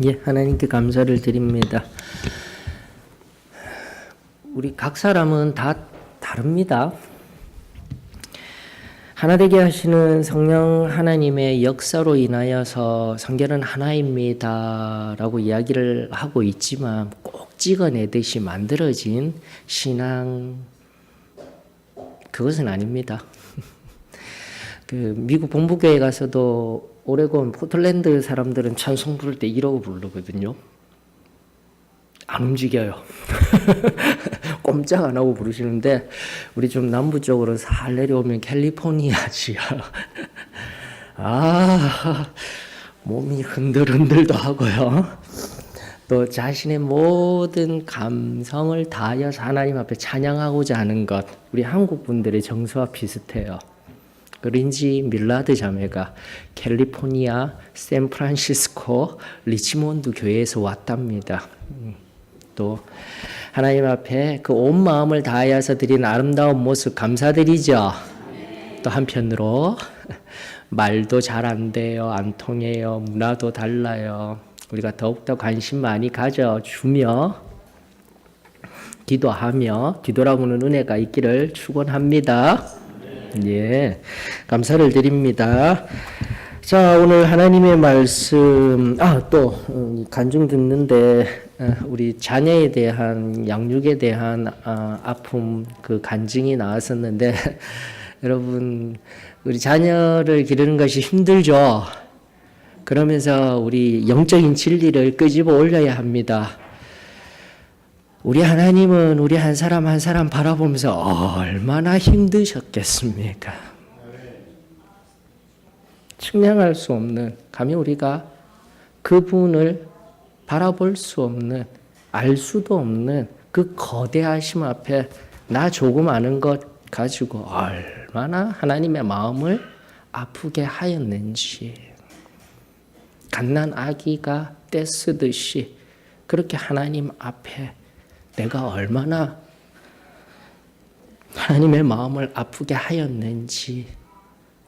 예, 하나님께 감사를 드립니다. 우리 각 사람은 다 다릅니다. 하나 되게 하시는 성령 하나님의 역사로 인하여서 성결은 하나입니다 라고 이야기를 하고 있지만 꼭 찍어내듯이 만들어진 신앙, 그것은 아닙니다. 미국 본부교회 가서도 오레곤 포틀랜드 사람들은 찬송 부를 때 이러고 부르거든요. 안 움직여요. 꼼짝 안 하고 부르시는데 우리 좀 남부 쪽으로 살 내려오면 캘리포니아 지하 몸이 흔들흔들도 하고요. 또 자신의 모든 감성을 다하여서 하나님 앞에 찬양하고자 하는 것, 우리 한국 분들의 정서와 비슷해요. 그런지 밀라드 자매가 캘리포니아, 샌프란시스코, 리치몬드 교회에서 왔답니다. 또 하나님 앞에 그 온 마음을 다하여서 드리는 아름다운 모습 감사드리죠. 또 한편으로 말도 잘 안 돼요, 안 통해요, 문화도 달라요. 우리가 더욱더 관심 많이 가져주며 기도하며 기도라고는 은혜가 있기를 축원합니다. 예, 감사를 드립니다. 자, 오늘 하나님의 말씀, 또 간증 듣는데 우리 자녀에 대한 양육에 대한 아픔 그 간증이 나왔었는데 여러분 우리 자녀를 기르는 것이 힘들죠. 그러면서 우리 영적인 진리를 끄집어 올려야 합니다. 우리 하나님은 우리 한 사람 한 사람 바라보면서 얼마나 힘드셨겠습니까? 측량할 수 없는, 감히 우리가 그분을 바라볼 수 없는, 알 수도 없는 그 거대하심 앞에 나 조금 아는 것 가지고 얼마나 하나님의 마음을 아프게 하였는지, 갓난 아기가 떼쓰듯이 그렇게 하나님 앞에 내가 얼마나 하나님의 마음을 아프게 하였는지,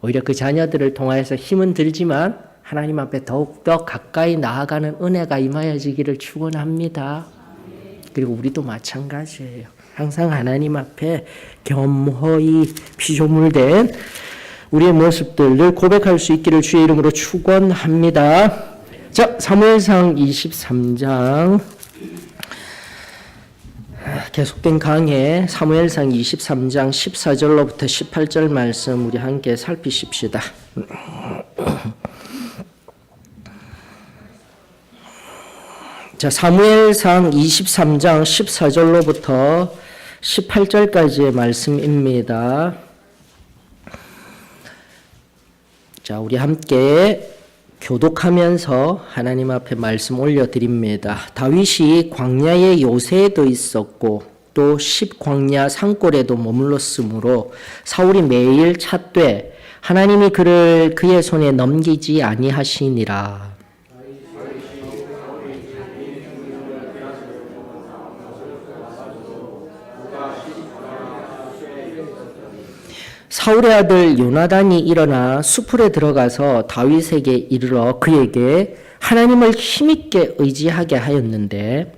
오히려 그 자녀들을 통하여서 힘은 들지만 하나님 앞에 더욱더 가까이 나아가는 은혜가 임하여지기를 축원합니다. 그리고 우리도 마찬가지예요. 항상 하나님 앞에 겸허히 피조물된 우리의 모습들 늘 고백할 수 있기를 주의 이름으로 축원합니다. 자, 사무엘상 23장 계속된 강해 사무엘상 23장 14절로부터 18절 말씀 우리 함께 살피십시다. 자, 사무엘상 23장 14절로부터 18절까지의 말씀입니다. 자, 우리 함께 교독하면서 하나님 앞에 말씀 올려드립니다. 다윗이 광야의 요새에도 있었고 또 십광야 산골에도 머물렀으므로 사울이 매일 찾되 하나님이 그를 그의 손에 넘기지 아니하시니라. 사울의 아들 요나단이 일어나 수풀에 들어가서 다윗에게 이르러 그에게 하나님을 힘있게 의지하게 하였는데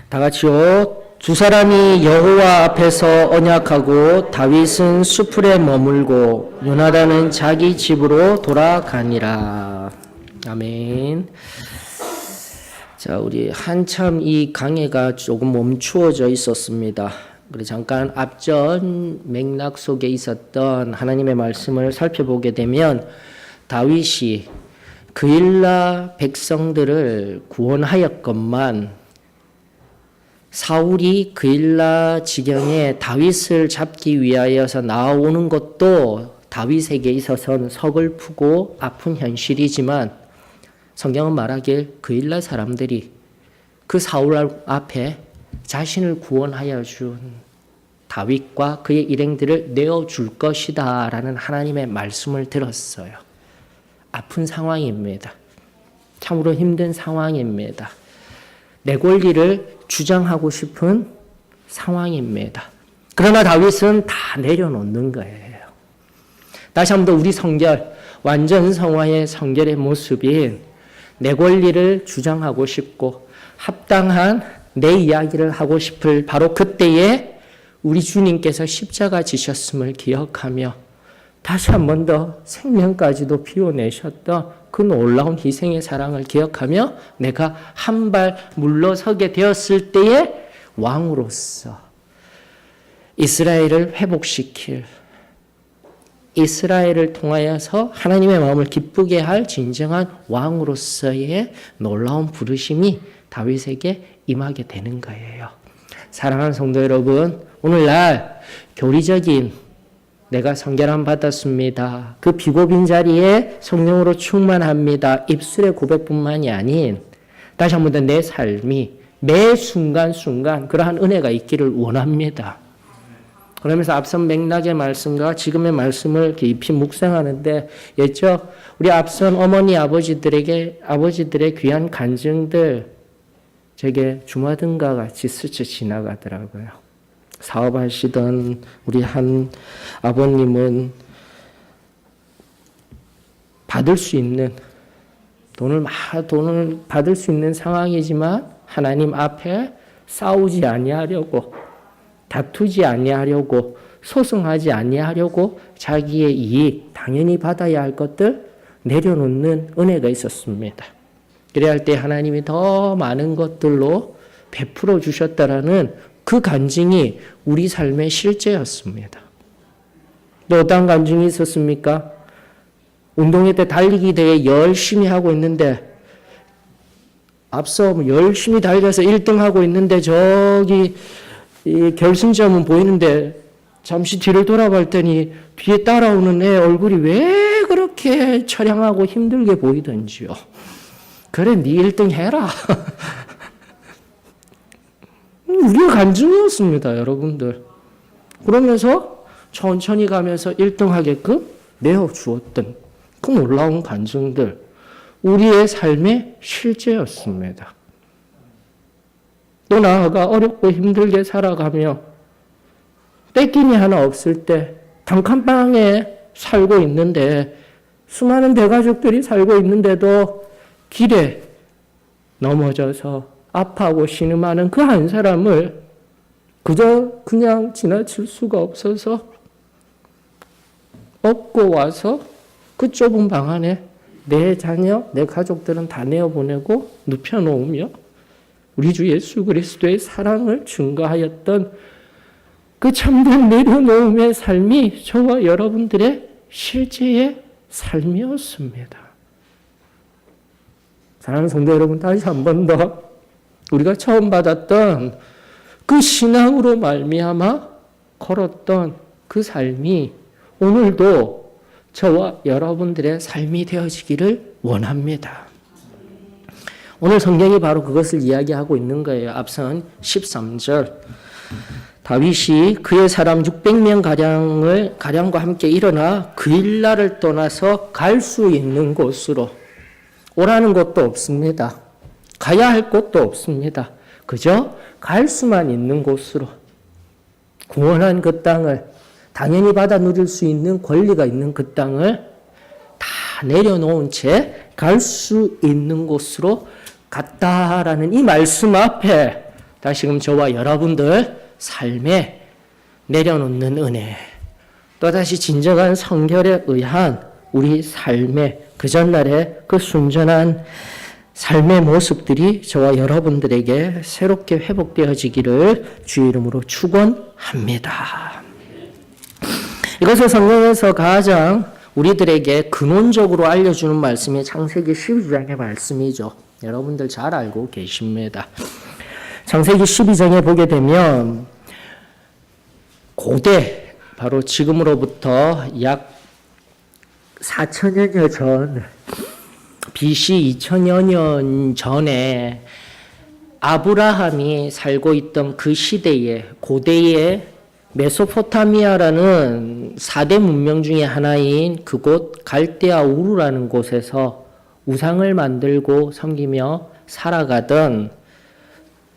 다 같이요. 두 사람이 여호와 앞에서 언약하고 다윗은 수풀에 머물고 요나단은 자기 집으로 돌아가니라. 아멘. 자, 우리 한참 이 강해가 조금 멈추어져 있었습니다. 그래서 잠깐 앞전 맥락 속에 있었던 하나님의 말씀을 살펴보게 되면 다윗이 그일라 백성들을 구원하였건만 사울이 그일라 지경에 다윗을 잡기 위하여서 나오는 것도 다윗에게 있어서는 서글프고 아픈 현실이지만 성경은 말하길 그일라 사람들이 그 사울 앞에 자신을 구원하여 준 다윗과 그의 일행들을 내어줄 것이다 라는 하나님의 말씀을 들었어요. 아픈 상황입니다. 참으로 힘든 상황입니다. 내 권리를 주장하고 싶은 상황입니다. 그러나 다윗은 다 내려놓는 거예요. 다시 한번 우리 성결, 완전 성화의 성결의 모습인 내 권리를 주장하고 싶고 합당한 내 이야기를 하고 싶을 바로 그때에 우리 주님께서 십자가 지셨음을 기억하며 다시 한 번 더 생명까지도 비워내셨던 그 놀라운 희생의 사랑을 기억하며 내가 한 발 물러서게 되었을 때에 왕으로서 이스라엘을 회복시킬, 이스라엘을 통하여서 하나님의 마음을 기쁘게 할 진정한 왕으로서의 놀라운 부르심이 다윗에게 임하게 되는 거예요. 사랑하는 성도 여러분, 오늘날 교리적인 내가 성결함 받았습니다. 그 비고빈 자리에 성령으로 충만합니다. 입술의 고백뿐만이 아닌 다시 한 번 더 내 삶이 매 순간순간 그러한 은혜가 있기를 원합니다. 그러면서 앞선 맥락의 말씀과 지금의 말씀을 깊이 묵상하는데 예죠. 우리 앞선 어머니 아버지들의 귀한 간증들 제게 주마등과 같이 스쳐 지나가더라고요. 사업하시던 우리 한 아버님은 받을 수 있는 돈을 받을 수 있는 상황이지만 하나님 앞에 싸우지 아니하려고 다투지 아니하려고 소송하지 아니하려고 자기의 이익 당연히 받아야 할 것들 내려놓는 은혜가 있었습니다. 그래야 할 때 하나님이 더 많은 것들로 베풀어 주셨다라는 그 간증이 우리 삶의 실제였습니다. 또 어떤 간증이 있었습니까? 운동회 때 달리기 대회 열심히 하고 있는데 앞서 열심히 달려서 1등하고 있는데 저기 이 결승점은 보이는데 잠시 뒤를 돌아봤더니 뒤에 따라오는 애 얼굴이 왜 그렇게 처량하고 힘들게 보이던지요. 그래, 네 1등 해라. 우리의 간증이었습니다, 여러분들. 그러면서 천천히 가면서 1등 하게끔 내어주었던 그 놀라운 간증들, 우리의 삶의 실제였습니다. 또 나아가 어렵고 힘들게 살아가며 떼끼니 하나 없을 때 단칸방에 살고 있는데 수많은 대가족들이 살고 있는데도 길에 넘어져서 아파하고 신음하는 그 한 사람을 그냥 지나칠 수가 없어서 업고 와서 그 좁은 방 안에 내 자녀, 내 가족들은 다 내어보내고 눕혀놓으며 우리 주 예수 그리스도의 사랑을 증거하였던 그 참된 내려놓음의 삶이 저와 여러분들의 실제의 삶이었습니다. 사랑하는 성도 여러분, 다시 한 번 더 우리가 처음 받았던 그 신앙으로 말미암아 걸었던 그 삶이 오늘도 저와 여러분들의 삶이 되어지기를 원합니다. 오늘 성경이 바로 그것을 이야기하고 있는 거예요. 앞선 13절. 다윗이 그의 사람 600명 가량과 함께 일어나 그일라를 떠나서 갈 수 있는 곳으로, 오라는 곳도 없습니다. 가야 할 곳도 없습니다. 그저 갈 수만 있는 곳으로, 구원한 그 땅을, 당연히 받아 누릴 수 있는 권리가 있는 그 땅을 다 내려놓은 채 갈 수 있는 곳으로 갔다라는 이 말씀 앞에 다시금 저와 여러분들 삶에 내려놓는 은혜, 또다시 진정한 성결에 의한 우리 삶의 그 전날의 그 순전한 삶의 모습들이 저와 여러분들에게 새롭게 회복되어지기를 주의 이름으로 축원합니다. 이것을 성경에서 가장 우리들에게 근원적으로 알려주는 말씀이 창세기 12장의 말씀이죠. 여러분들 잘 알고 계십니다. 창세기 12장에 보게 되면 고대, 바로 지금으로부터 약 4천여년 전, BC 2000여 년 전에 아브라함이 살고 있던 그 시대에, 고대의 메소포타미아라는 4대 문명 중에 하나인 그곳 갈대아 우르라는 곳에서 우상을 만들고 섬기며 살아가던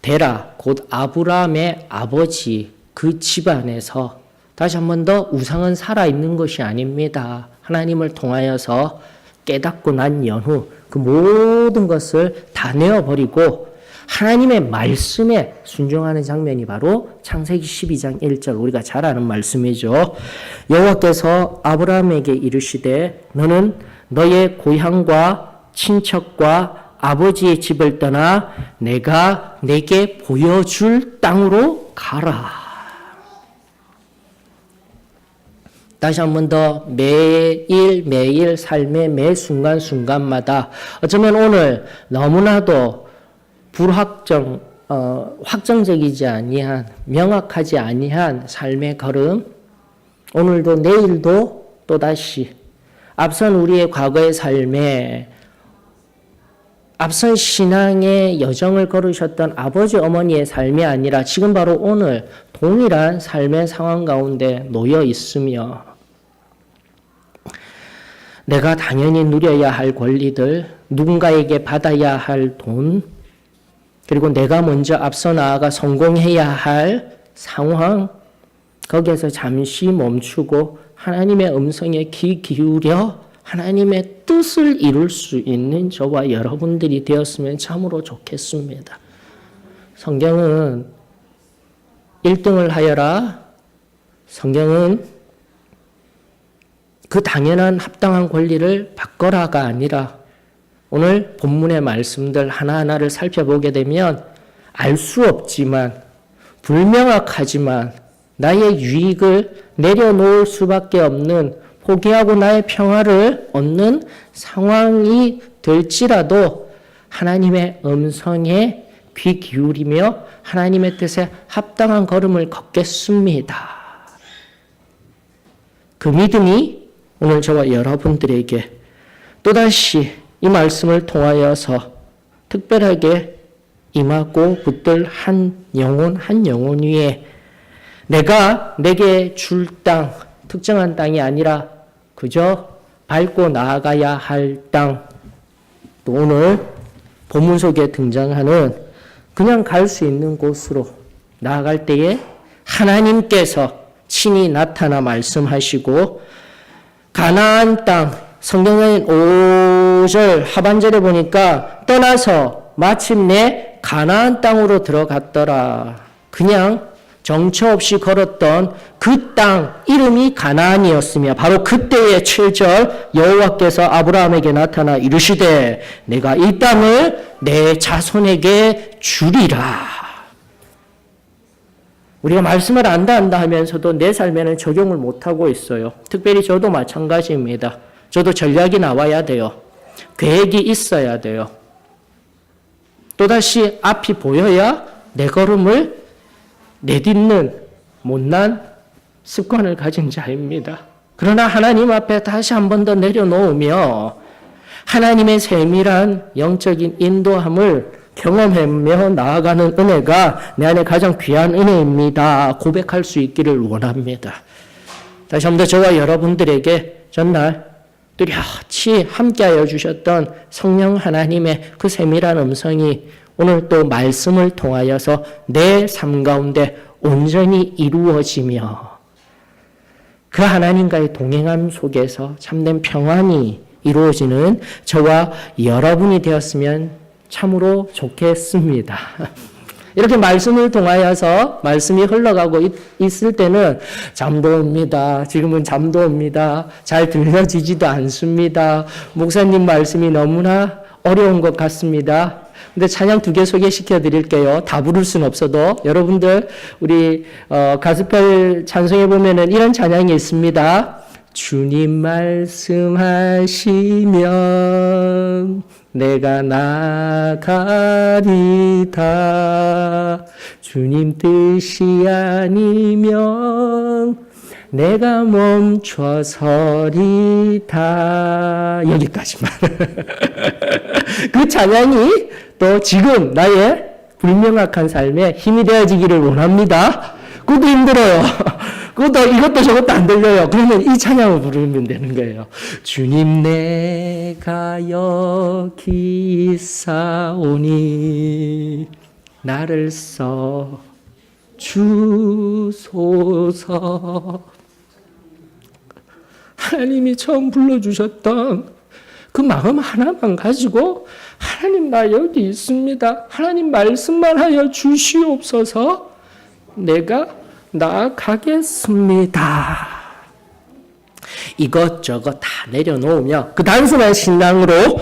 데라 곧 아브라함의 아버지 그 집안에서 다시 한 번 더 우상은 살아있는 것이 아닙니다. 하나님을 통하여서 깨닫고 난 연후 그 모든 것을 다 내어버리고 하나님의 말씀에 순종하는 장면이 바로 창세기 12장 1절 우리가 잘 아는 말씀이죠. 여호와께서 아브라함에게 이르시되 너는 너의 고향과 친척과 아버지의 집을 떠나 내가 내게 보여줄 땅으로 가라. 다시 한 번 더 매일 삶의 매 순간순간마다 어쩌면 오늘 너무나도 확정적이지 아니한 명확하지 아니한 삶의 걸음 오늘도 내일도 또다시 앞선 우리의 과거의 삶에 앞선 신앙의 여정을 걸으셨던 아버지 어머니의 삶이 아니라 지금 바로 오늘 동일한 삶의 상황 가운데 놓여 있으며 내가 당연히 누려야 할 권리들, 누군가에게 받아야 할 돈, 그리고 내가 먼저 앞서 나아가 성공해야 할 상황, 거기에서 잠시 멈추고 하나님의 음성에 귀 기울여 하나님의 뜻을 이룰 수 있는 저와 여러분들이 되었으면 참으로 좋겠습니다. 성경은 1등을 하여라. 성경은 그 당연한 합당한 권리를 바꿔라가 아니라 오늘 본문의 말씀들 하나하나를 살펴보게 되면 알 수 없지만 불명확하지만 나의 유익을 내려놓을 수밖에 없는 포기하고 나의 평화를 얻는 상황이 될지라도 하나님의 음성에 귀 기울이며 하나님의 뜻에 합당한 걸음을 걷겠습니다. 그 믿음이 오늘 저와 여러분들에게 또다시 이 말씀을 통하여서 특별하게 임하고 붙들 한 영혼 위에 내가 내게 줄 땅, 특정한 땅이 아니라 그저 밟고 나아가야 할 땅, 또 오늘 본문 속에 등장하는 그냥 갈 수 있는 곳으로 나아갈 때에 하나님께서 친히 나타나 말씀하시고 가나안 땅, 성경의 5절 하반절에 보니까 떠나서 마침내 가나안 땅으로 들어갔더라. 그냥 정처 없이 걸었던 그 땅 이름이 가나안이었으며 바로 그때의 7절 여호와께서 아브라함에게 나타나 이르시되 내가 이 땅을 내 자손에게 주리라. 우리가 말씀을 안다 하면서도 내 삶에는 적용을 못하고 있어요. 특별히 저도 마찬가지입니다. 저도 전략이 나와야 돼요. 계획이 있어야 돼요. 또다시 앞이 보여야 내 걸음을 내딛는 못난 습관을 가진 자입니다. 그러나 하나님 앞에 다시 한 번 더 내려놓으며 하나님의 세밀한 영적인 인도함을 경험하며 나아가는 은혜가 내 안에 가장 귀한 은혜입니다. 고백할 수 있기를 원합니다. 다시 한 번 더 저와 여러분들에게 전날 뚜렷이 함께하여 주셨던 성령 하나님의 그 세밀한 음성이 오늘 또 말씀을 통하여서 내 삶 가운데 온전히 이루어지며 그 하나님과의 동행함 속에서 참된 평안이 이루어지는 저와 여러분이 되었으면 참으로 좋겠습니다. 이렇게 말씀을 통하여서 말씀이 흘러가고 있을 때는 잠도 옵니다. 지금은 잠도 옵니다. 잘 들려지지도 않습니다. 목사님 말씀이 너무나 어려운 것 같습니다. 근데 찬양 2개 소개시켜 드릴게요. 다 부를 수는 없어도 여러분들 우리 가스펠 찬송에 보면은 이런 찬양이 있습니다. 주님 말씀하시면 내가 나가리다. 주님 뜻이 아니면 내가 멈춰서리다. 여기까지만. 그 찬양이 또 지금 나의 불명확한 삶에 힘이 되어지기를 원합니다. 그것도 힘들어요. 이것도 저것도 안 들려요. 그러면 이 찬양을 부르면 되는 거예요. 주님 내가 여기 있사오니 나를 써 주소서. 하나님이 처음 불러주셨던 그 마음 하나만 가지고 하나님 나 여기 있습니다. 하나님 말씀만 하여 주시옵소서. 내가 나아가겠습니다. 이것저것 다 내려놓으며 그 단순한 신앙으로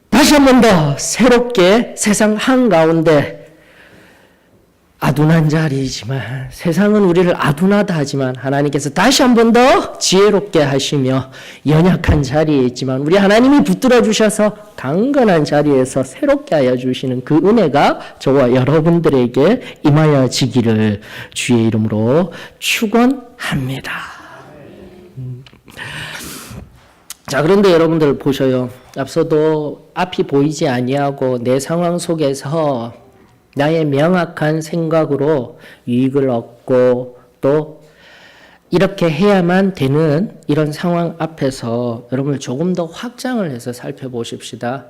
다시 한 번 더 새롭게 세상 한가운데 아둔한 자리이지만 세상은 우리를 아둔하다 하지만 하나님께서 다시 한 번 더 지혜롭게 하시며 연약한 자리에 있지만 우리 하나님이 붙들어 주셔서 강건한 자리에서 새롭게 하여 주시는 그 은혜가 저와 여러분들에게 임하여지기를 주의 이름으로 축원합니다. 자, 그런데 여러분들 보셔요. 앞서도 앞이 보이지 아니하고 내 상황 속에서 나의 명확한 생각으로 유익을 얻고 또 이렇게 해야만 되는 이런 상황 앞에서 여러분 조금 더 확장을 해서 살펴보십시다.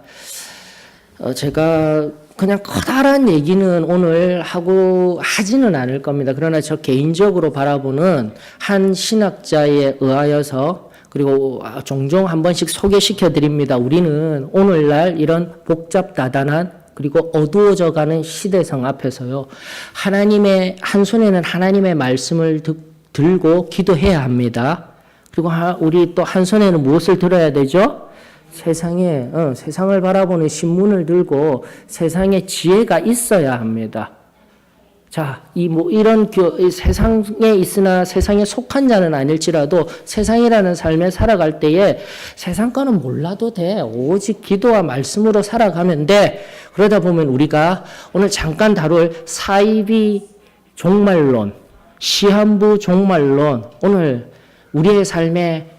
제가 그냥 커다란 얘기는 오늘 하지는 않을 겁니다. 그러나 저 개인적으로 바라보는 한 신학자에 의하여서 그리고 종종 한 번씩 소개시켜 드립니다. 우리는 오늘날 이런 복잡다단한 그리고 어두워져가는 시대상 앞에서요. 한 손에는 하나님의 말씀을 들고 기도해야 합니다. 그리고 우리 또 한 손에는 무엇을 들어야 되죠? 세상을 바라보는 신문을 들고 세상에 지혜가 있어야 합니다. 자, 이런 세상에 있으나 세상에 속한 자는 아닐지라도 세상이라는 삶에 살아갈 때에 세상 거는 몰라도 돼. 오직 기도와 말씀으로 살아가면 돼. 그러다 보면 우리가 오늘 잠깐 다룰 사이비 종말론, 시한부 종말론, 오늘 우리의 삶에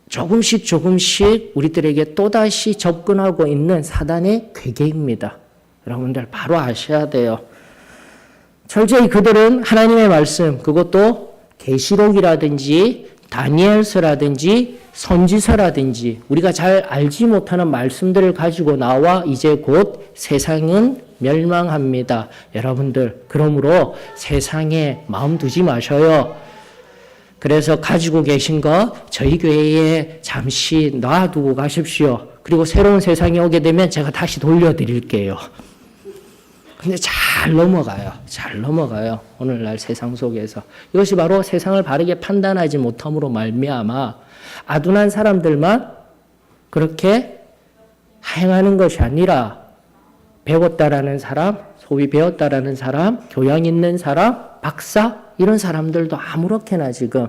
조금씩 우리들에게 또다시 접근하고 있는 사단의 괴계입니다. 여러분들 바로 아셔야 돼요. 철저히 그들은 하나님의 말씀, 그것도 계시록이라든지 다니엘서라든지 선지서라든지 우리가 잘 알지 못하는 말씀들을 가지고 나와 이제 곧 세상은 멸망합니다. 여러분들, 그러므로 세상에 마음 두지 마셔요. 그래서 가지고 계신 것 저희 교회에 잠시 놔두고 가십시오. 그리고 새로운 세상이 오게 되면 제가 다시 돌려드릴게요. 근데 잘 넘어가요. 오늘날 세상 속에서. 이것이 바로 세상을 바르게 판단하지 못함으로 말미암아 아둔한 사람들만 그렇게 행하는 것이 아니라 배웠다라는 사람, 소위 배웠다라는 사람, 교양 있는 사람, 박사 이런 사람들도 아무렇게나 지금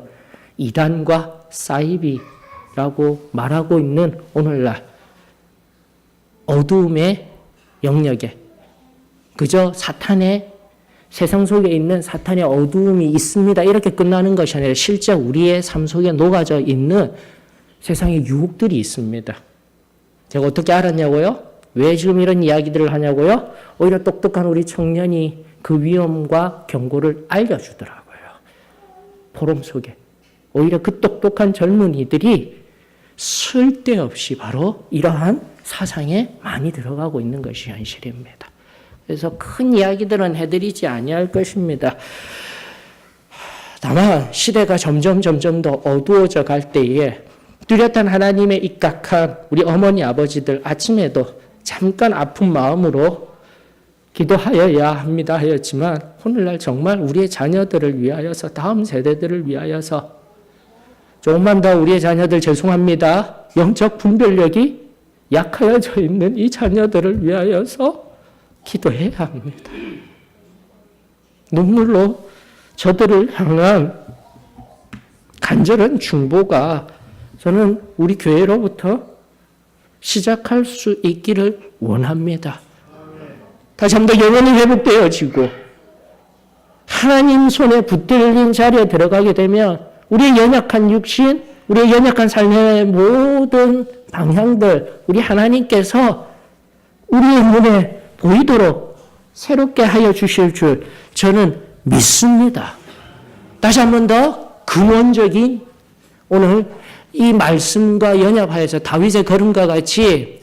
이단과 사이비라고 말하고 있는 오늘날 어두움의 영역에 그저 세상 속에 있는 사탄의 어두움이 있습니다. 이렇게 끝나는 것이 아니라 실제 우리의 삶 속에 녹아져 있는 세상의 유혹들이 있습니다. 제가 어떻게 알았냐고요? 왜 지금 이런 이야기들을 하냐고요? 오히려 똑똑한 우리 청년이 그 위험과 경고를 알려주더라고요. 포럼 속에. 오히려 그 똑똑한 젊은이들이 쓸데없이 바로 이러한 사상에 많이 들어가고 있는 것이 현실입니다. 그래서 큰 이야기들은 해드리지 아니할 것입니다. 다만 시대가 점점 더 어두워져 갈 때에 뚜렷한 하나님의 입각한 우리 어머니 아버지들 아침에도 잠깐 아픈 마음으로 기도하여야 합니다 하였지만 오늘날 정말 우리의 자녀들을 위하여서 다음 세대들을 위하여서 조금만 더 우리의 자녀들 죄송합니다. 영적 분별력이 약하여져 있는 이 자녀들을 위하여서 기도해야 합니다. 눈물로 저들을 향한 간절한 중보가 저는 우리 교회로부터 시작할 수 있기를 원합니다. 다시 한번 영혼이 회복되어지고 하나님 손에 붙들린 자리에 들어가게 되면 우리의 연약한 육신, 우리의 연약한 삶의 모든 방향들 우리 하나님께서 우리의 눈에 보이도록 새롭게 하여 주실 줄 저는 믿습니다. 다시 한 번 더 근원적인 오늘 이 말씀과 연합하여서 다윗의 걸음과 같이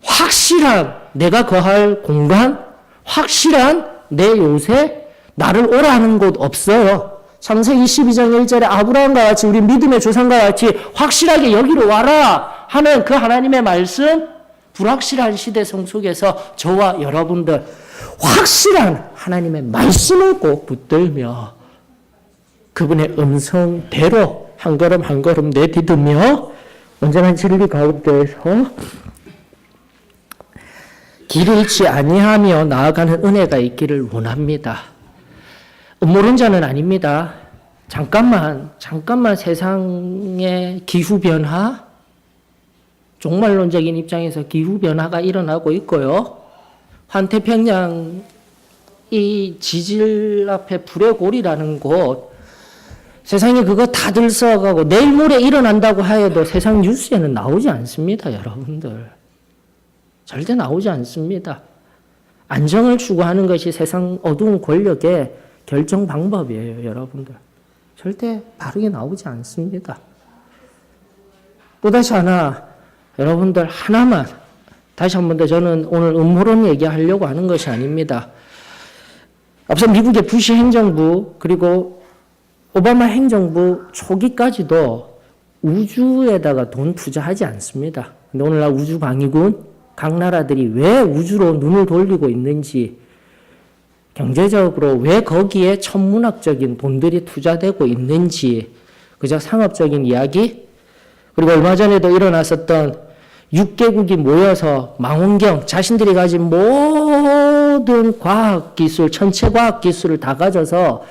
확실한 내가 거할 공간, 확실한 내 요새, 나를 오라 하는 곳 없어요. 창세기 22장 1절에 아브라함과 같이 우리 믿음의 조상과 같이 확실하게 여기로 와라 하는 그 하나님의 말씀, 불확실한 시대성 속에서 저와 여러분들 확실한 하나님의 말씀을 꼭 붙들며 그분의 음성대로 한 걸음 한 걸음 내디디며 온전한 진리 가운데에서 길 잃지 아니하며 나아가는 은혜가 있기를 원합니다. 음모론자는 아닙니다. 잠깐만 세상의 기후변화, 종말론적인 입장에서 기후변화가 일어나고 있고요. 환태평양 이 지질 앞에 불의 골이라는 곳, 세상에 그거 다 들썩하고 내일 모레 일어난다고 하여도 세상 뉴스에는 나오지 않습니다, 여러분들. 절대 나오지 않습니다. 안정을 추구하는 것이 세상 어두운 권력의 결정 방법이에요, 여러분들. 절대 바르게 나오지 않습니다. 또다시 하나, 여러분들 하나만, 다시 한 번 더 저는 오늘 음모론 얘기하려고 하는 것이 아닙니다. 앞서 미국의 부시 행정부, 그리고 오바마 행정부 초기까지도 우주에다가 돈 투자하지 않습니다. 근데 오늘날 우주방위군, 각 나라들이 왜 우주로 눈을 돌리고 있는지, 경제적으로 왜 거기에 천문학적인 돈들이 투자되고 있는지, 그저 상업적인 이야기, 그리고 얼마 전에도 일어났었던 6개국이 모여서 망원경, 자신들이 가진 모든 과학기술, 천체 과학기술을 다 가져서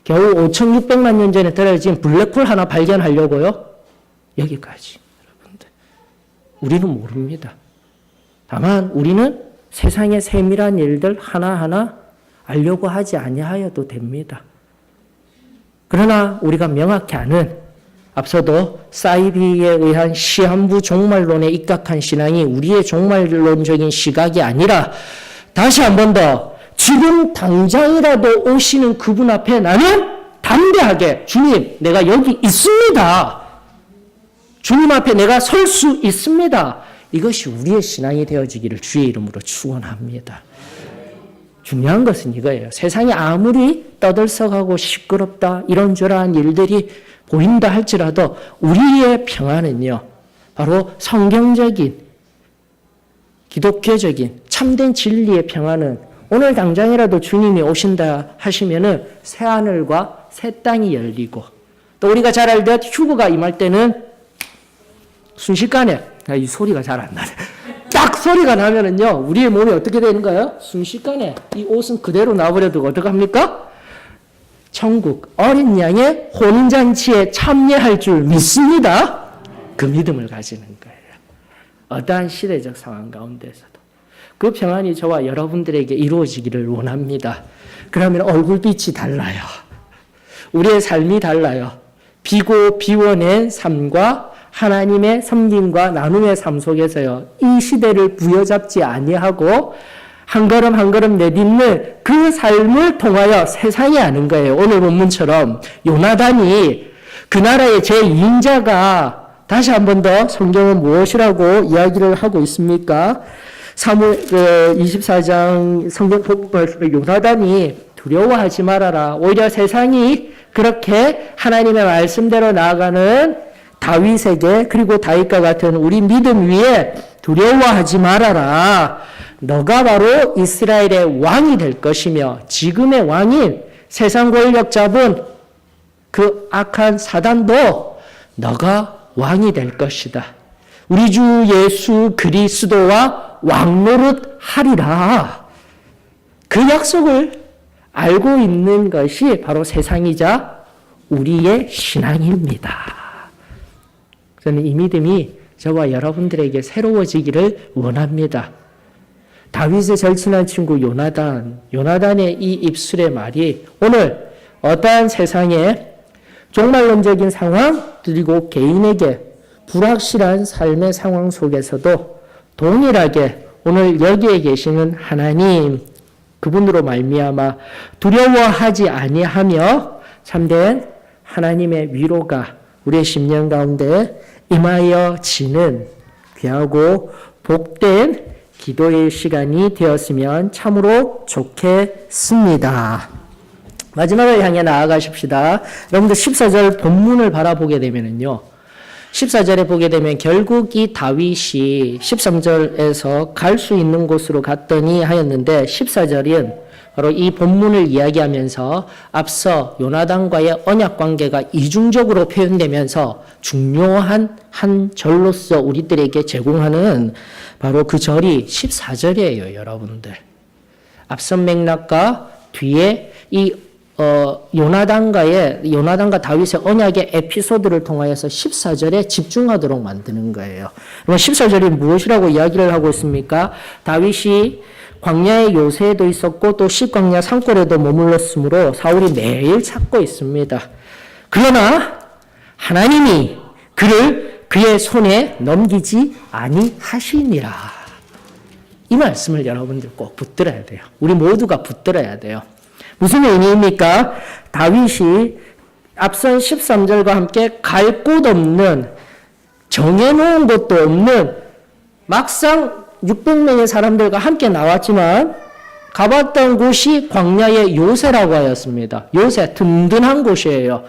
겨우 5,600만 년 전에 떨어진 블랙홀 하나 발견하려고요? 여기까지. 여러분들. 우리는 모릅니다. 다만 우리는 세상의 세밀한 일들 하나하나 알려고 하지 아니하여도 됩니다. 그러나 우리가 명확히 아는, 앞서도 사이비에 의한 시한부 종말론에 입각한 신앙이 우리의 종말론적인 시각이 아니라 다시 한 번 더 지금 당장이라도 오시는 그분 앞에 나는 담대하게 주님, 내가 여기 있습니다. 주님 앞에 내가 설 수 있습니다. 이것이 우리의 신앙이 되어지기를 주의 이름으로 축원합니다. 중요한 것은 이거예요. 세상이 아무리 떠들썩하고 시끄럽다, 이런저런 일들이 보인다 할지라도 우리의 평안은요, 바로 성경적인, 기독교적인 참된 진리의 평안은 오늘 당장이라도 주님이 오신다 하시면은 새 하늘과 새 땅이 열리고, 또 우리가 잘 알듯 휴거가 임할 때는 순식간에, 이 소리가 잘 안 나네. 딱 소리가 나면은요, 우리의 몸이 어떻게 되는 거예요? 순식간에 이 옷은 그대로 놔버려도 어떡합니까? 천국 어린 양의 혼인잔치에 참여할 줄 믿습니다. 그 믿음을 가지는 거예요. 어떠한 시대적 상황 가운데서도 그 평안이 저와 여러분들에게 이루어지기를 원합니다. 그러면 얼굴빛이 달라요. 우리의 삶이 달라요. 비고 비워낸 삶과 하나님의 섬김과 나눔의 삶 속에서요, 이 시대를 부여잡지 아니하고 한 걸음 한 걸음 내딛는 그 삶을 통하여 세상이 아는 거예요. 오늘 본문처럼 요나단이 그 나라의 제2인자가, 다시 한 번 더 성경은 무엇이라고 이야기를 하고 있습니까? 사무엘 24장 성경 본문 말씀에 요나단이 두려워하지 말아라. 오히려 세상이 그렇게 하나님의 말씀대로 나아가는 다윗에게, 그리고 다윗과 같은 우리 믿음 위에 두려워하지 말아라. 너가 바로 이스라엘의 왕이 될 것이며 지금의 왕인 세상 권력 잡은 그 악한 사단도 너가 왕이 될 것이다. 우리 주 예수 그리스도와 왕노릇 하리라. 그 약속을 알고 있는 것이 바로 세상이자 우리의 신앙입니다. 저는 이 믿음이 저와 여러분들에게 새로워지기를 원합니다. 다윗의 절친한 친구 요나단의 이 입술의 말이 오늘 어떠한 세상에 종말론적인 상황, 그리고 개인에게 불확실한 삶의 상황 속에서도 동일하게 오늘 여기에 계시는 하나님, 그분으로 말미암아 두려워하지 아니하며 참된 하나님의 위로가 우리의 심령 가운데 임하여지는 귀하고 복된 기도의 시간이 되었으면 참으로 좋겠습니다. 마지막을 향해 나아가십시다. 여러분들 14절 본문을 바라보게 되면은요. 14절에 보게 되면 결국 이 다윗이 13절에서 갈 수 있는 곳으로 갔더니 하였는데 14절은 바로 이 본문을 이야기하면서 앞서 요나단과의 언약 관계가 이중적으로 표현되면서 중요한 한 절로서 우리들에게 제공하는 바로 그 절이 14절이에요, 여러분들. 앞선 맥락과 뒤에 이 요나단과 다윗의 언약의 에피소드를 통하여서 14절에 집중하도록 만드는 거예요. 그럼 14절이 무엇이라고 이야기를 하고 있습니까? 다윗이 광야의 요새에도 있었고 또 sik광야 산골에도 머물렀으므로 사울이 매일 찾고 있습니다. 그러나 하나님이 그를 그의 손에 넘기지 아니하시니라. 이 말씀을 여러분들 꼭 붙들어야 돼요. 우리 모두가 붙들어야 돼요. 무슨 의미입니까? 다윗이 앞선 13절과 함께 갈 곳 없는, 정해놓은 곳도 없는, 막상 600명의 사람들과 함께 나왔지만 가봤던 곳이 광야의 요새라고 하였습니다. 요새, 든든한 곳이에요.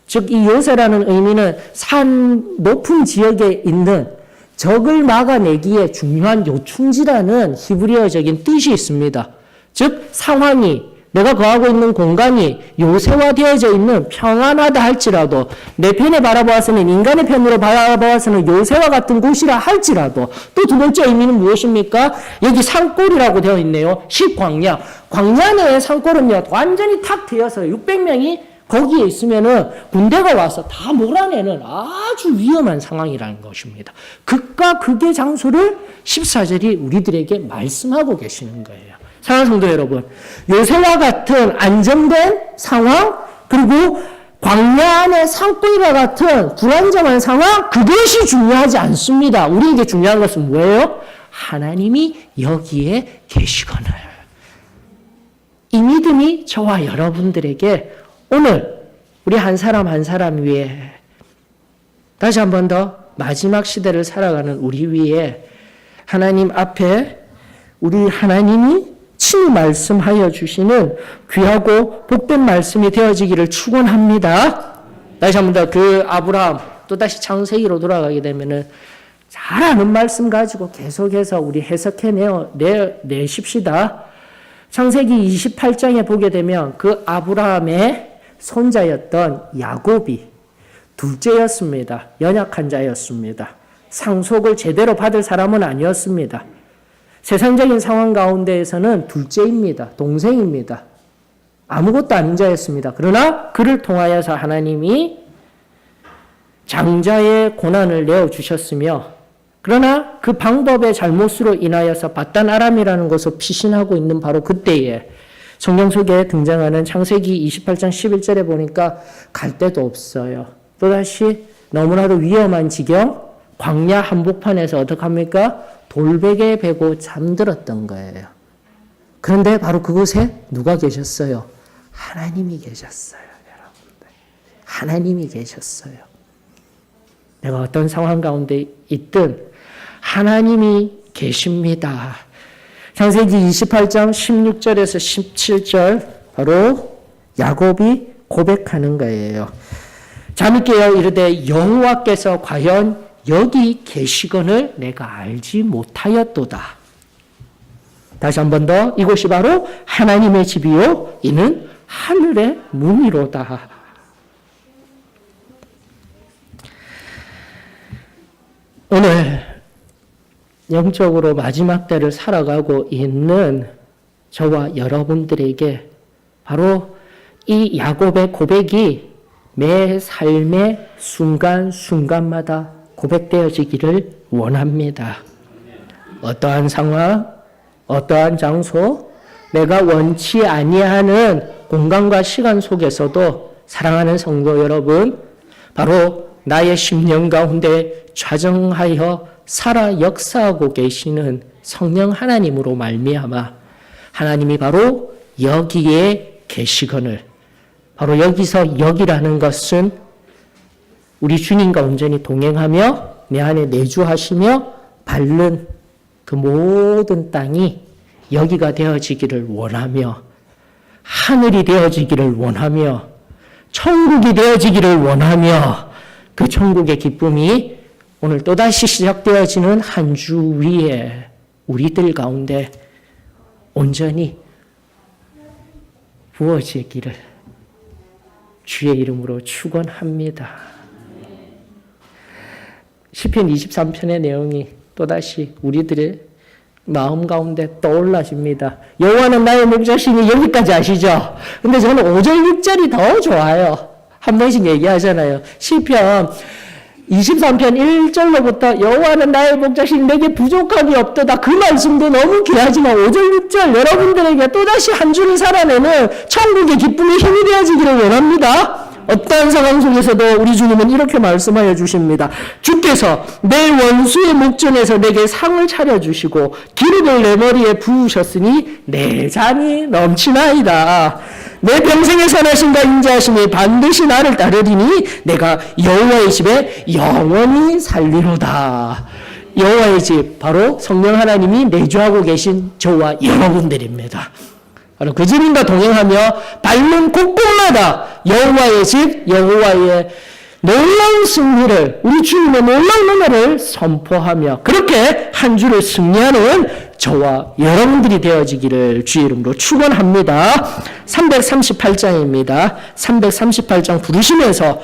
즉 이 요새라는 의미는 산 높은 지역에 있는 적을 막아내기에 중요한 요충지라는 히브리어적인 뜻이 있습니다. 즉 상황이, 내가 거하고 있는 공간이 요새화되어져 있는 평안하다 할지라도, 내 편에 바라보아서는, 인간의 편으로 바라보아서는 요새와 같은 곳이라 할지라도, 또 두 번째 의미는 무엇입니까? 여기 산골이라고 되어 있네요. sik광야. 광야 내의 산골은요, 완전히 탁 트여서 600명이 거기에 있으면은 군대가 와서 다 몰아내는 아주 위험한 상황이라는 것입니다. 극과 극의 장소를 14절이 우리들에게 말씀하고 계시는 거예요. 사랑하는 성도 여러분, 요새와 같은 안정된 상황, 그리고 광야 안의 산골과 같은 불안정한 상황, 그것이 중요하지 않습니다. 우리에게 중요한 것은 뭐예요? 하나님이 여기에 계시거늘. 이 믿음이 저와 여러분들에게 오늘 우리 한 사람 한 사람 위에, 다시 한 번 더 마지막 시대를 살아가는 우리 위에 하나님 앞에 우리 하나님이 친히 말씀하여 주시는 귀하고 복된 말씀이 되어지기를 축원합니다. 다시 한 번 더 그 아브라함, 또다시 창세기로 돌아가게 되면은 잘 아는 말씀 가지고 계속해서 우리 해석해 내십시다. 창세기 28장에 보게 되면 그 아브라함의 손자였던 야곱이 둘째였습니다. 연약한 자였습니다. 상속을 제대로 받을 사람은 아니었습니다. 세상적인 상황 가운데에서는 둘째입니다. 동생입니다. 아무것도 아닌 자였습니다. 그러나 그를 통하여서 하나님이 장자의 고난을 내어주셨으며, 그러나 그 방법의 잘못으로 인하여서 바단 아람이라는 곳을 피신하고 있는 바로 그때에 성경 속에 등장하는 창세기 28장 11절에 보니까 갈 데도 없어요. 또다시 너무나도 위험한 지경, 광야 한복판에서 어떡합니까? 돌베개 베고 잠들었던 거예요. 그런데 바로 그곳에 누가 계셨어요? 하나님이 계셨어요, 여러분들. 하나님이 계셨어요. 내가 어떤 상황 가운데 있든 하나님이 계십니다. 창세기 28장 16절에서 17절 바로 야곱이 고백하는 거예요. 잠이 깨어 이르되 여호와께서 과연 여기 계시거늘 내가 알지 못하였도다. 다시 한 번 더, 이곳이 바로 하나님의 집이요 이는 하늘의 문이로다. 오늘 영적으로 마지막 때를 살아가고 있는 저와 여러분들에게 바로 이 야곱의 고백이 매 삶의 순간순간마다 고백되어지기를 원합니다. 어떠한 상황, 어떠한 장소, 내가 원치 아니하는 공간과 시간 속에서도 사랑하는 성도 여러분, 바로 나의 심령 가운데 좌정하여 살아 역사하고 계시는 성령 하나님으로 말미암아 하나님이 바로 여기에 계시거늘, 바로 여기서 여기라는 것은 우리 주님과 온전히 동행하며 내 안에 내주하시며 밟는 그 모든 땅이 여기가 되어지기를 원하며 하늘이 되어지기를 원하며 천국이 되어지기를 원하며 그 천국의 기쁨이 오늘 또다시 시작되어지는 한 주 위에 우리들 가운데 온전히 부어지기를 주의 이름으로 축원합니다. 시편 23편의 내용이 또다시 우리들의 마음 가운데 떠올라집니다. 여호와는 나의 목자시니 여기까지 아시죠? 근데 저는 5절 6절이 더 좋아요. 한 번씩 얘기하잖아요. 시편 23편 1절로부터 여호와는 나의 목자시니 내게 부족함이 없도다. 그 말씀도 너무 귀하지만 5절 6절 여러분들에게 또다시 한 주를 살아내는 천국의 기쁨의 힘이 되어지기를 원합니다. 어떠한 상황 속에서도 우리 주님은 이렇게 말씀하여 주십니다. 주께서 내 원수의 목전에서 내게 상을 차려주시고 기름을 내 머리에 부으셨으니 내 잔이 넘치나이다. 내 평생에 선하신가 인자하시니 반드시 나를 따르리니 내가 여호와의 집에 영원히 살리로다. 여호와의 집, 바로 성령 하나님이 내주하고 계신 저와 여러분들입니다. 바로 그 주님과 동행하며 밟는 곳곳마다 여호와의 집, 여호와의 놀라운 승리를, 우리 주님의 놀라운 은혜를 선포하며 그렇게 한 주를 승리하는 저와 여러분들이 되어지기를 주의 이름으로 축원합니다. 338장입니다. 338장 부르시면서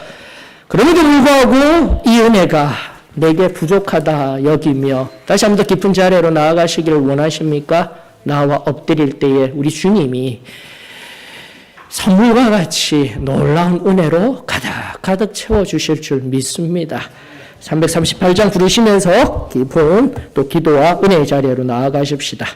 그럼에도 불구하고 이 은혜가 내게 부족하다 여기며 다시 한 번 더 깊은 자리로 나아가시기를 원하십니까? 나와 엎드릴 때에 우리 주님이 선물과 같이 놀라운 은혜로 가득 채워주실 줄 믿습니다. 338장 부르시면서 깊은 또 기도와 은혜의 자리로 나아가십시다.